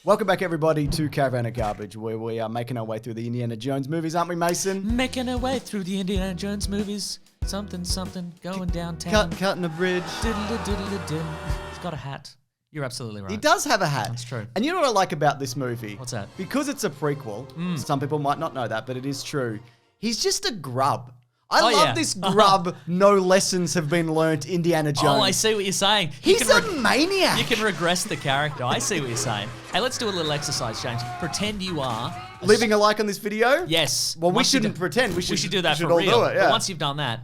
Welcome back, everybody, to Caravan of Garbage, where we are making our way through the Indiana Jones movies, aren't we, Mason? Making our way through the Indiana Jones movies. Something, going downtown. Cutting a bridge. Diddle-a-diddle-a-din. He's got a hat. You're absolutely right. He does have a hat. That's true. And you know what I like about this movie? What's that? Because it's a prequel, some people might not know that, but it is true. He's just a grub. I love this grub, no lessons have been learnt, Indiana Jones. Oh, I see what you're saying. He's a maniac. You can regress the character. I see what you're saying. Hey, let's do a little exercise, James. Pretend you are... Leaving a like on this video? Yes. Well, we shouldn't pretend. We should do that for all real. do it, yeah. But once you've done that,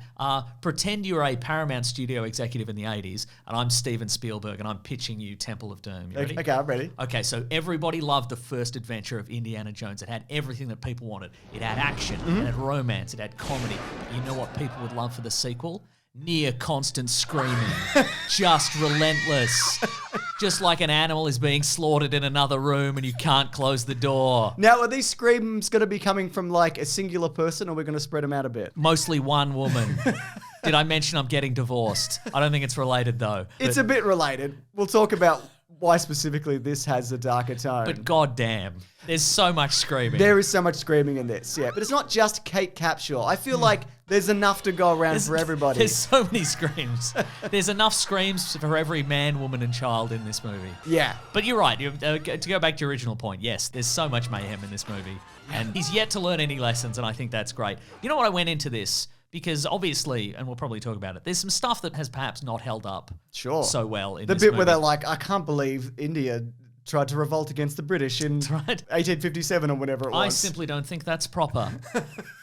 pretend you're a Paramount studio executive in the 80s, and I'm Steven Spielberg, and I'm pitching you Temple of Doom. You ready? Okay, I'm ready. Okay, so everybody loved the first adventure of Indiana Jones. It had everything that people wanted. It had action, it had romance, it had comedy. But you know what people would love for the sequel? Near constant screaming. Just relentless. Just like an animal is being slaughtered in another room and you can't close the door. Now, are these screams going to be coming from like a singular person, or we're going to spread them out a bit? Mostly one woman. Did I mention I'm getting divorced? I don't think it's related though. It's a bit related. We'll talk about why specifically this has a darker tone. But goddamn, there's so much screaming. There is so much screaming in this, yeah. But it's not just Kate Capshaw. I feel like there's enough to go around for everybody. There's so many screams. There's enough screams for every man, woman, and child in this movie. Yeah. But you're right. To go back to your original point, yes, there's so much mayhem in this movie. And he's yet to learn any lessons, and I think that's great. You know what I went into this? Because obviously, and we'll probably talk about it, there's some stuff that has perhaps not held up so well in this movie. The bit where they're like, I can't believe India tried to revolt against the British in 1857 or whatever it was. I simply don't think that's proper.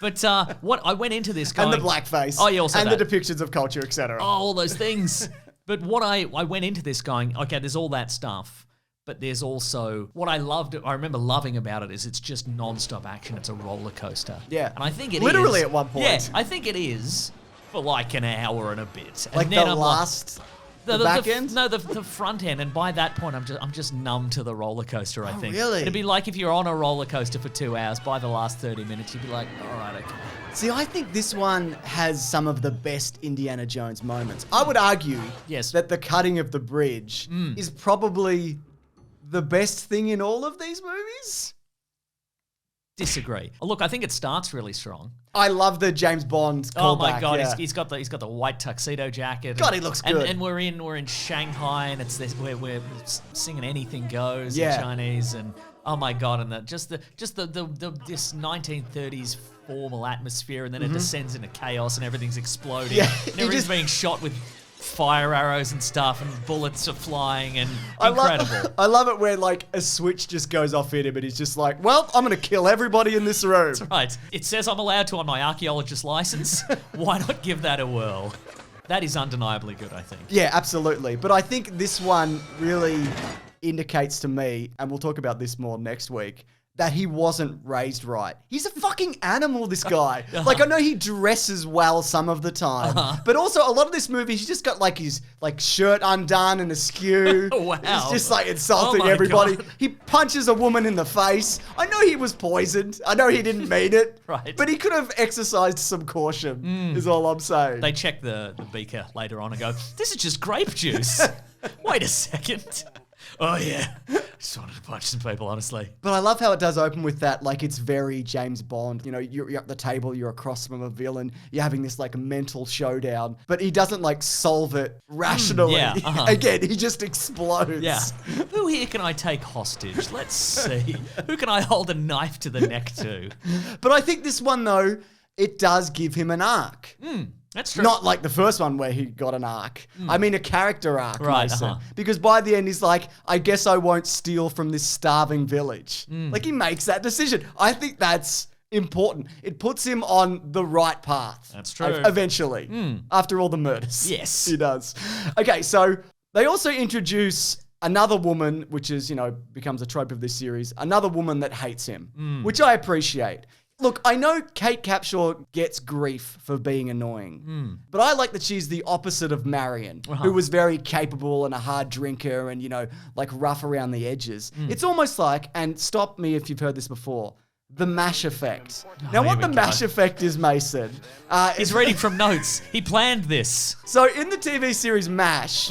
But what I went into this going... And the blackface. Oh, yeah, also and that. the depictions of culture, etc. Oh, all those things. But what I went into this going, okay, there's all that stuff. But there's also, what I remember loving about it is it's just non-stop action. It's a roller coaster. Yeah. And I think it Literally is. at one point. Yeah, I think it is for like an hour and a bit. And Like then the last... The back end? No, the front end. And by that point, I'm just numb to the roller coaster, I think. Really? It'd be like if you're on a roller coaster for 2 hours, by the last 30 minutes, you'd be like, all right, okay. See, I think this one has some of the best Indiana Jones moments. I would argue that the cutting of the bridge is probably the best thing in all of these movies. Disagree. Look, I think it starts really strong. I love the James Bond callback. Oh my god, yeah. he's got the white tuxedo jacket. God, he looks good. And we're in Shanghai, and it's this we're singing "Anything Goes" in Chinese, and oh my god, and this 1930s formal atmosphere, and then it descends into chaos, and everything's exploding, and everything's being shot with fire arrows and stuff, and bullets are flying, and incredible. I love it where like a switch just goes off in him, and he's just like, well, I'm going to kill everybody in this room. That's right. It says I'm allowed to on my archaeologist license. Why not give that a whirl? That is undeniably good, I think. Yeah, absolutely. But I think this one really indicates to me, and we'll talk about this more next week, that he wasn't raised right. He's a fucking animal, this guy. Like, I know he dresses well some of the time, but also a lot of this movie, he's just got like his like shirt undone and askew. Wow. He's just like insulting everybody. God. He punches a woman in the face. I know he was poisoned. I know he didn't mean it. Right. But he could have exercised some caution, is all I'm saying. They check the beaker later on and go, this is just grape juice. Wait a second. Oh, yeah. Just wanted to punch some people, honestly. But I love how it does open with that, like, it's very James Bond. You know, you're at the table, you're across from a villain, you're having this, like, mental showdown. But he doesn't, like, solve it rationally. Again, he just explodes. Yeah. Who here can I take hostage? Let's see. Who can I hold a knife to the neck to? But I think this one, though, it does give him an arc. That's true. Not like the first one where he got an arc. I mean a character arc, Right, Mason. Because by the end he's like, I guess I won't steal from this starving village. Like he makes that decision. I think that's important. It puts him on the right path. That's true. Eventually. After all the murders. Yes. He does. Okay, so they also introduce another woman, which is, you know, becomes a trope of this series, another woman that hates him, which I appreciate. Look, I know Kate Capshaw gets grief for being annoying, but I like that she's the opposite of Marion, who was very capable and a hard drinker and, you know, like rough around the edges. It's almost like, and stop me if you've heard this before, the MASH effect. Now, here what we the go. MASH effect is, Mason... He's reading from notes. He planned this. So in the TV series MASH,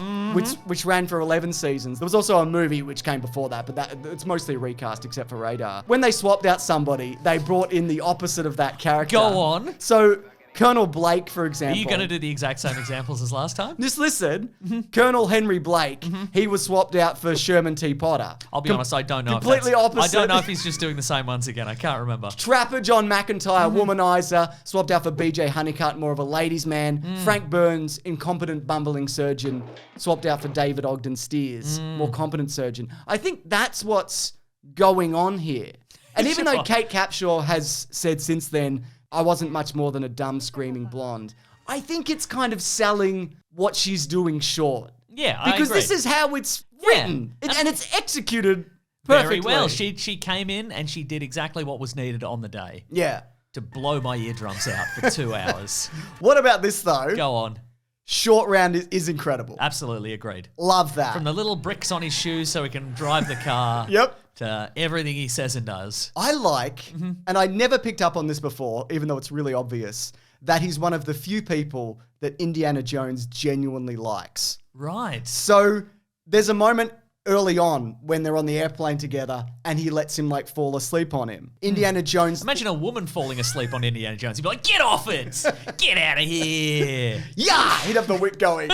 which ran for 11 seasons, there was also a movie which came before that, but it's mostly a recast except for Radar. When they swapped out somebody, they brought in the opposite of that character. Go on. So Colonel Blake, for Are example. you going to do the exact same examples as last time? Just listen. Colonel Henry Blake, he was swapped out for Sherman T. Potter. I'll be honest, I don't know. Completely opposite. I don't know if he's just doing the same ones again. I can't remember. Trapper John McIntyre, womanizer, swapped out for BJ Honeycutt, more of a ladies' man. Frank Burns, incompetent bumbling surgeon, swapped out for David Ogden Steers, more competent surgeon. I think that's what's going on here. And even though Kate Capshaw has said since then, I wasn't much more than a dumb screaming blonde, I think it's kind of selling what she's doing short. Yeah, I Because agree. this is how it's written. And it's executed perfectly. Very well. She came in and she did exactly what was needed on the day Yeah. to blow my eardrums out for 2 hours. What about this, though? Go on. Short round is incredible. Absolutely agreed. Love that. From the little bricks on his shoes so he can drive the car. Yep. To everything he says and does. I like, and I never picked up on this before, even though it's really obvious, that he's one of the few people that Indiana Jones genuinely likes. Right. So there's a moment early on when they're on the airplane together and he lets him like fall asleep on him. Indiana Jones... Imagine a woman falling asleep on Indiana Jones. He'd be like, get off it! Get out of here! Yeah! He'd have the whip going.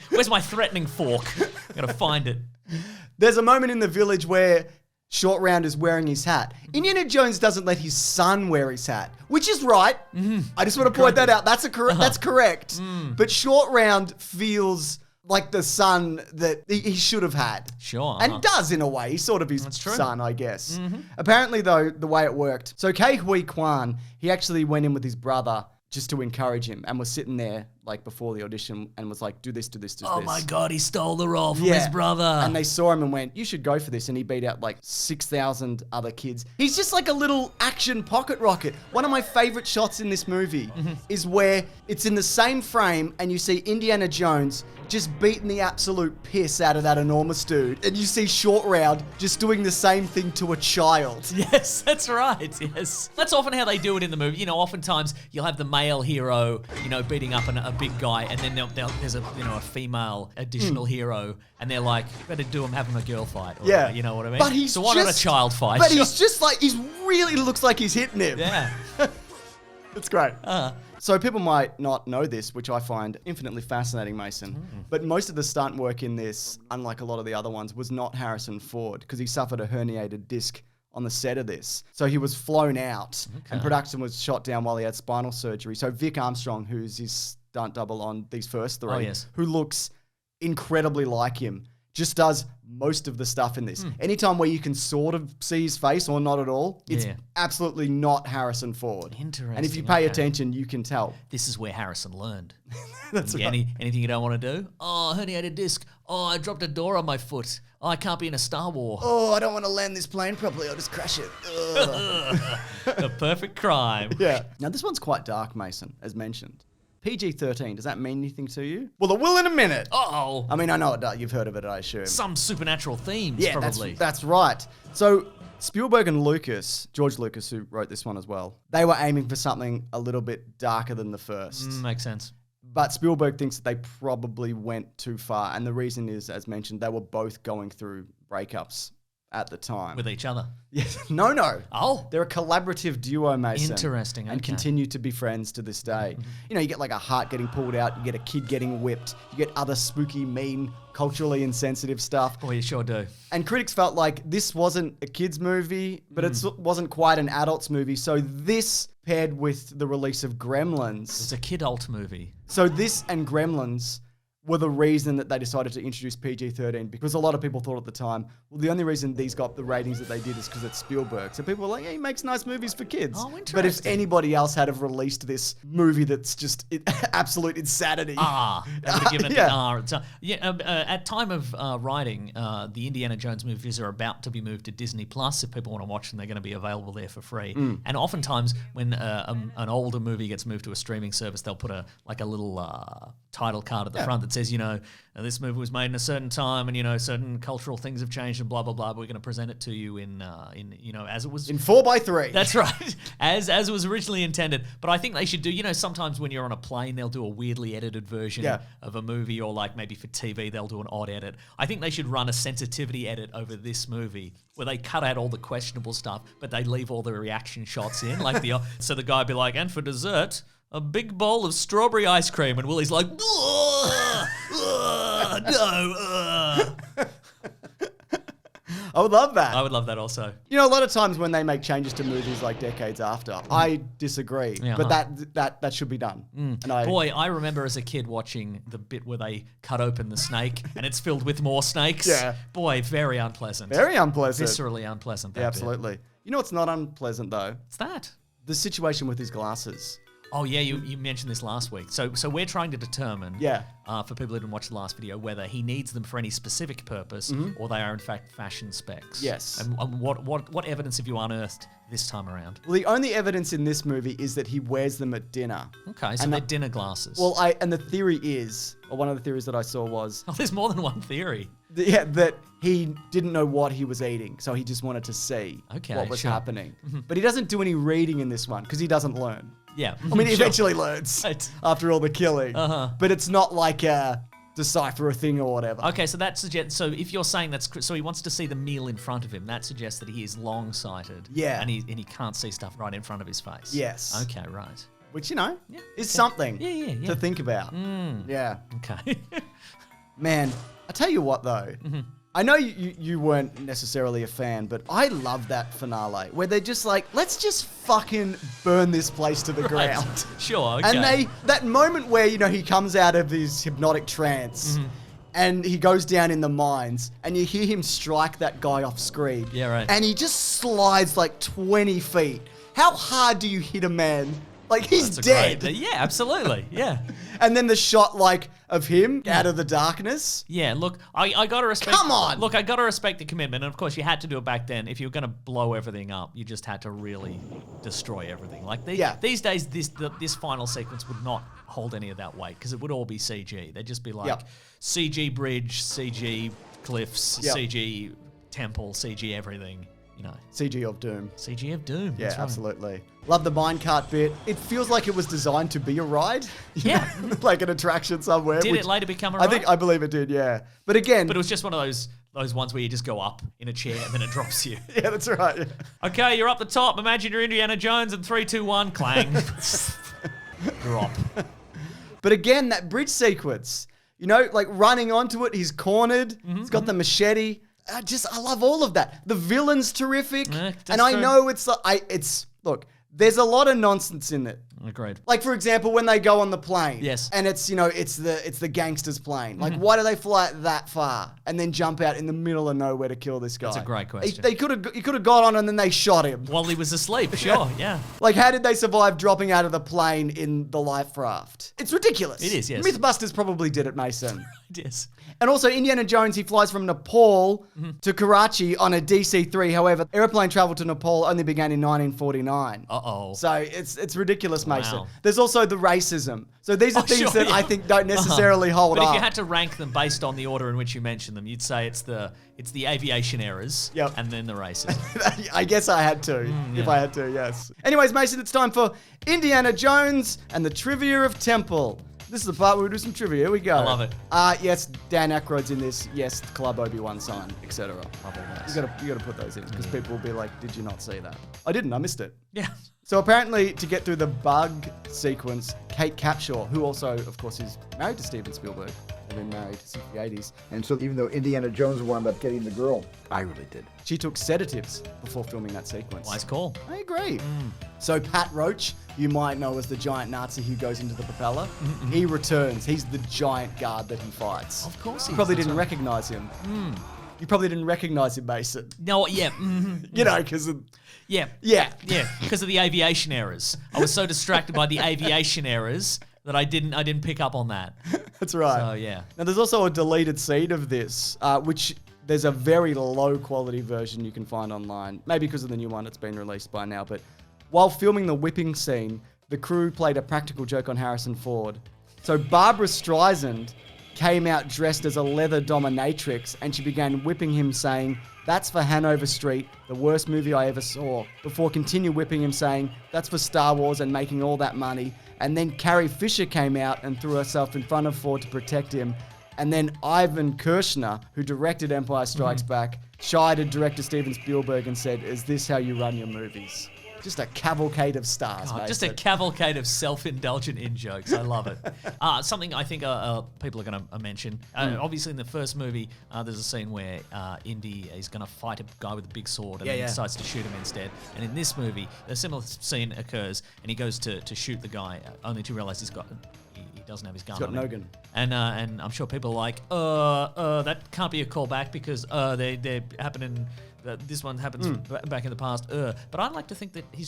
Where's my threatening fork? I gotta find it. There's a moment in the village where Short Round is wearing his hat. Indiana Jones doesn't let his son wear his hat, which is right. I just want to point that out. That's that's correct. But Short Round feels like the son that he should have had. Sure. And does in a way. He's sort of his true. son, I guess. Apparently, though, the way it worked. So Kei Hui Kwan, he actually went in with his brother just to encourage him and was sitting there like before the audition and was like, do this, do this, do this. Oh my God, he stole the role from his brother. And they saw him and went, you should go for this. And he beat out like 6,000 other kids. He's just like a little action pocket rocket. One of my favorite shots in this movie is where it's in the same frame and you see Indiana Jones just beating the absolute piss out of that enormous dude. And you see Short Round just doing the same thing to a child. Yes, that's right. Yes. That's often how they do it in the movie. You know, oftentimes you'll have the male hero, you know, beating up a big guy, and then there's a female additional hero, and they're like, better do him having a girl fight. Or, Yeah. You know what I mean? But he's so why not a just- child fight? But he's just like, he's really looks like he's hitting him. Yeah. It's great. So people might not know this, which I find infinitely fascinating, Mason. But most of the stunt work in this, unlike a lot of the other ones, was not Harrison Ford because he suffered a herniated disc on the set of this. So he was flown out and production was shot down while he had spinal surgery. So Vic Armstrong, who's his stunt double on these first three, who looks incredibly like him, just does most of the stuff in this. Anytime where you can sort of see his face or not at all, it's absolutely not Harrison Ford. Interesting. And if you pay attention, you can tell. This is where Harrison learned. That's right. Anything you don't want to do? Oh, herniated disc. Oh, I dropped a door on my foot. Oh, I can't be in a Star War. Oh, I don't want to land this plane properly. I'll just crash it. The perfect crime. Yeah. Now, this one's quite dark, Mason, as mentioned. PG-13, does that mean anything to you? Well, it will in a minute. Uh-oh. I mean, I know it does. You've heard of it, I assume. Some supernatural themes, Yeah, probably. that's right. So Spielberg and Lucas, George Lucas, who wrote this one as well, they were aiming for something a little bit darker than the first. Makes sense. But Spielberg thinks that they probably went too far. And the reason is, as mentioned, they were both going through breakups at the time. With each other. Yes. No. Oh. They're a collaborative duo, Mason. Interesting, And okay. continue to be friends to this day. You know, you get like a heart getting pulled out, you get a kid getting whipped, you get other spooky, mean, culturally insensitive stuff. Boy, you sure do. And critics felt like this wasn't a kid's movie, but it wasn't quite an adult's movie. So this paired with the release of Gremlins. It's a kid-alt movie. So this and Gremlins were the reason that they decided to introduce PG-13, because a lot of people thought at the time, well, the only reason these got the ratings that they did is because it's Spielberg. So people were like, yeah, he makes nice movies for kids. Oh, interesting. But if anybody else had have released this movie that's just absolute insanity. They would have given it Yeah. the R. At time of writing, the Indiana Jones movies are about to be moved to Disney Plus. If people want to watch them, they're going to be available there for free. And oftentimes, when an older movie gets moved to a streaming service, they'll put a little title card at the front that says says, this movie was made in a certain time and, certain cultural things have changed and blah, blah, blah. But we're going to present it to you in as it was. In 4:3. That's right. As it was originally intended. But I think they should do, sometimes when you're on a plane, they'll do a weirdly edited version of a movie, or like maybe for TV, they'll do an odd edit. I think they should run a sensitivity edit over this movie where they cut out all the questionable stuff, but they leave all the reaction shots in. So the guy would be like, and for dessert, a big bowl of strawberry ice cream. And Willie's like, no. I would love that. I would love that also. A lot of times when they make changes to movies like decades after, I disagree. But that should be done. And I remember as a kid watching the bit where they cut open the snake and it's filled with more snakes. Yeah. Boy, very unpleasant. Very unpleasant. Viscerally unpleasant. Yeah, absolutely. You know what's not unpleasant though? What's that? The situation with his glasses. Oh, yeah, you mentioned this last week. So we're trying to determine, for people who didn't watch the last video, whether he needs them for any specific purpose or they are, in fact, fashion specs. Yes. And what evidence have you unearthed this time around? Well, the only evidence in this movie is that he wears them at dinner. Okay, so they're dinner glasses. Well, and the theory is, or one of the theories that I saw was... Oh, there's more than one theory. That he didn't know what he was eating, so he just wanted to see what was happening. But he doesn't do any reading in this one, because he doesn't learn. Yeah. I mean, he eventually learns after all the killing. But it's not like decipher a thing or whatever. Okay, so that suggests... So if you're saying so he wants to see the meal in front of him, that suggests that he is long-sighted. Yeah. And he can't see stuff right in front of his face. Yes. Okay, right. Which, is something to think about. Yeah. Okay. Man, I tell you what, though. I know you weren't necessarily a fan, but I love that finale where they're just like, let's just fucking burn this place to the ground. Sure, okay. And that moment where, he comes out of his hypnotic trance and he goes down in the mines and you hear him strike that guy off screen. Yeah, right. And he just slides like 20 feet. How hard do you hit a man? Like, he's dead. Yeah, absolutely. Yeah. And then the shot, of him out of the darkness. Yeah, look, I got to respect... Come on! Look, I got to respect the commitment. And, of course, you had to do it back then. If you were going to blow everything up, you just had to really destroy everything. These days, this final sequence would not hold any of that weight because it would all be CG. They'd just be like CG bridge, CG cliffs, CG temple, CG everything. CG of Doom. CG of Doom. Yeah, absolutely. Love the minecart bit. It feels like it was designed to be a ride. Yeah. Like an attraction somewhere. Did it later become a ride? I believe it did, yeah. But again... But it was just one of those ones where you just go up in a chair and then it drops you. Yeah, that's right. Yeah. Okay, you're up the top. Imagine you're Indiana Jones and 3, 2, 1, clang. Drop. But again, that bridge sequence, running onto it, he's cornered. He's got the machete. I love all of that. The villain's terrific. And I know look, there's a lot of nonsense in it. Agreed. Like, for example, when they go on the plane. Yes. And it's the gangster's plane. Like, why do they fly it that far and then jump out in the middle of nowhere to kill this guy? That's a great question. He could have got on and then they shot him. While he was asleep, sure, yeah. Like, how did they survive dropping out of the plane in the life raft? It's ridiculous. It is, yes. Mythbusters probably did it, Mason. It is. And also, Indiana Jones, he flies from Nepal to Karachi on a DC-3. However, airplane travel to Nepal only began in 1949. Uh-oh. So it's ridiculous, Mason. Wow. There's also the racism. So these are things that I think don't necessarily hold up. But if you had to rank them based on the order in which you mentioned them, you'd say it's the aviation errors and then the racism. I guess I had to, if I had to, yes. Anyways, Mason, it's time for Indiana Jones and the Trivia of Temple. This is the part where we do some trivia. Here we go. I love it. Yes, Dan Aykroyd's in this. Yes, the Club Obi-Wan sign, etc. Love all that. You got to put those in because people will be like, "Did you not see that?" I didn't. I missed it. Yeah. So apparently, to get through the bug sequence, Kate Capshaw, who also, of course, is married to Steven Spielberg, have been married since the 80s. And so even though Indiana Jones wound up getting the girl, I really did. She took sedatives before filming that sequence. Wise call. I agree. So Pat Roach, you might know as the giant Nazi who goes into the propeller, he returns. He's the giant guard that he fights. Of course he is. You probably didn't recognize him. You probably didn't recognize him, Mason. No, yeah. You know, because of... Yeah, because of the aviation errors. I was so distracted by the aviation errors that I didn't pick up on that. That's right. So, yeah. Now, there's also a deleted scene of this, which there's a very low quality version you can find online. Maybe because of the new one that's been released by now. But while filming the whipping scene, the crew played a practical joke on Harrison Ford. So Barbara Streisand came out dressed as a leather dominatrix, and she began whipping him, saying, "That's for Hanover Street, the worst movie I ever saw," before continue whipping him, saying, "That's for Star Wars and making all that money." And then Carrie Fisher came out and threw herself in front of Ford to protect him. And then Ivan Kershner, who directed Empire Strikes Back, shied at director Steven Spielberg and said, "Is this how you run your movies?" Just a cavalcade of stars, mate. Just a cavalcade of self-indulgent in-jokes. I love it. Something I think people are going to mention. Obviously, in the first movie, there's a scene where Indy is going to fight a guy with a big sword and then he decides to shoot him instead. And in this movie, a similar scene occurs and he goes to shoot the guy, only to realize he doesn't have his gun. He's got on no him. gun. And I'm sure people are like, that can't be a callback because they're happening. This one happens back in the past. But I'd like to think that he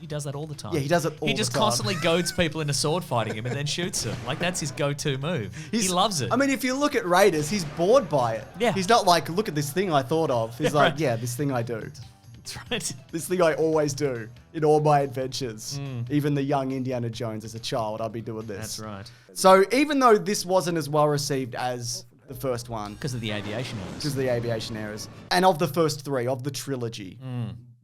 does that all the time. Yeah, he does it all the time. He just constantly goads people into sword fighting him and then shoots them. Like, that's his go-to move. He loves it. I mean, if you look at Raiders, he's bored by it. Yeah. He's not like, look at this thing I thought of. He's like, yeah, this thing I do. That's right. This thing I always do in all my adventures. Even the young Indiana Jones as a child, I'd be doing this. That's right. So even though this wasn't as well received as the first one, Because of the aviation errors. and of the first three, of the trilogy,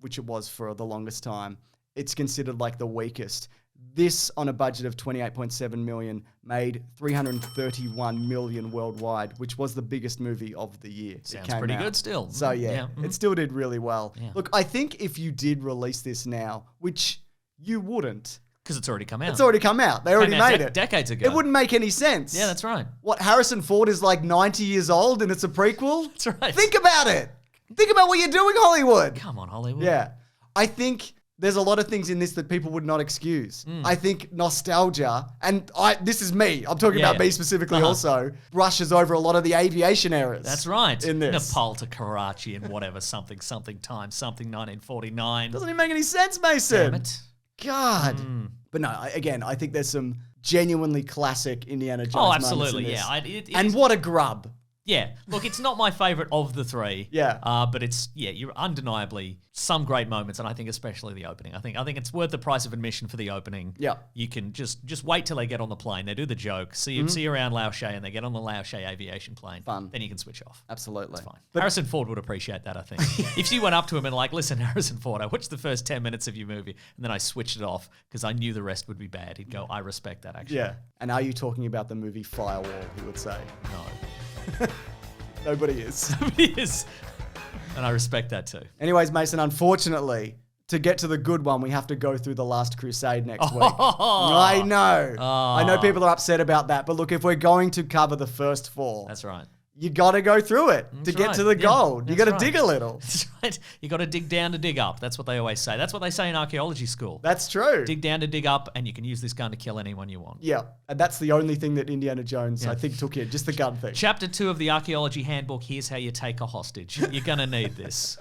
which it was for the longest time, it's considered like the weakest. This, on a budget of 28.7 million, made 331 million worldwide, which was the biggest movie of the year. Sounds pretty good still. So yeah, it still did really well. Yeah. Look, I think if you did release this now, which you wouldn't, Because it's already come out. it's already come out. They already Came out made it. decades ago. It wouldn't make any sense. Yeah, that's right. What, Harrison Ford is like 90 years old and it's a prequel? That's right. Think about it. Think about what you're doing, Hollywood. Come on, Hollywood. Yeah. I think there's a lot of things in this that people would not excuse. I think nostalgia, and this is me, I'm talking about me specifically also, brushes over a lot of the aviation errors. That's right. In this. Nepal to Karachi and whatever, something time, something 1949. Doesn't even make any sense, Mason. Damn it. God. But no, I think there's some genuinely classic Indiana Jones moments in absolutely, this. yeah. It And is- what a grub. Yeah, look, it's not my favourite of the three. Yeah. But you're undeniably some great moments, and I think especially the opening. I think it's worth the price of admission for the opening. Yeah. You can just wait till they get on the plane. They do the joke, see you around Laoshe, and they get on the Laoshe aviation plane. Fun. Then you can switch off. Absolutely. It's fine. Harrison Ford would appreciate that, I think. If you went up to him and like, listen, Harrison Ford, I watched the first 10 minutes of your movie, and then I switched it off because I knew the rest would be bad. He'd go, I respect that, actually. Yeah. And are you talking about the movie Firewall, he would say? No. Nobody is. He is. And I respect that too. Anyways, Mason, unfortunately, to get to the good one, we have to go through The Last Crusade next week. I know. I know people are upset about that. But look, if we're going to cover the first four, That's right. you got to go through it to That's get right. to the Yeah, gold. You that's got to dig a little. That's right. You got to dig down to dig up. That's what they always say. That's what they say in archaeology school. That's true. Dig down to dig up, and you can use this gun to kill anyone you want. Yeah. And that's the only thing that Indiana Jones, I think, took in. Just the gun thing. Chapter 2 of the archaeology handbook, here's how you take a hostage. You're going to need this.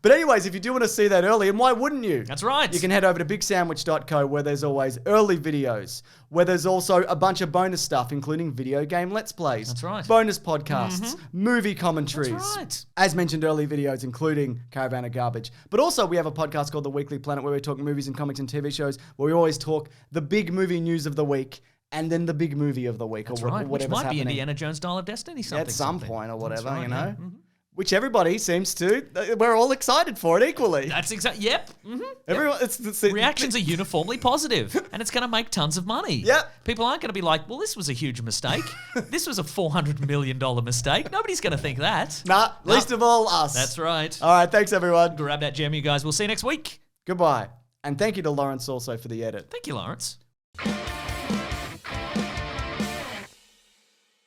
But anyways, if you do want to see that early, and why wouldn't you? That's right. You can head over to bigsandwich.co where there's always early videos, where there's also a bunch of bonus stuff, including video game Let's Plays. That's right. Bonus podcasts, movie commentaries. That's right. As mentioned, early videos, including Caravan of Garbage. But also we have a podcast called The Weekly Planet where we talk movies and comics and TV shows, where we always talk the big movie news of the week and then the big movie of the week. That's or right. Which whatever's might be happening. Indiana Jones' Dial of Destiny something. At some something. point or whatever, That's right, you know. yeah. Mm-hmm. Which everybody seems to. We're all excited for it equally. That's exactly. Yep. Mm-hmm. Everyone, it's Reactions are uniformly positive, and it's going to make tons of money. Yep. People aren't going to be like, well, this was a huge mistake. This was a $400 million mistake. Nobody's going to think that. Nah, least of all us. That's right. All right, thanks everyone. Grab that gem, you guys. We'll see you next week. Goodbye. And thank you to Lawrence also for the edit. Thank you, Lawrence.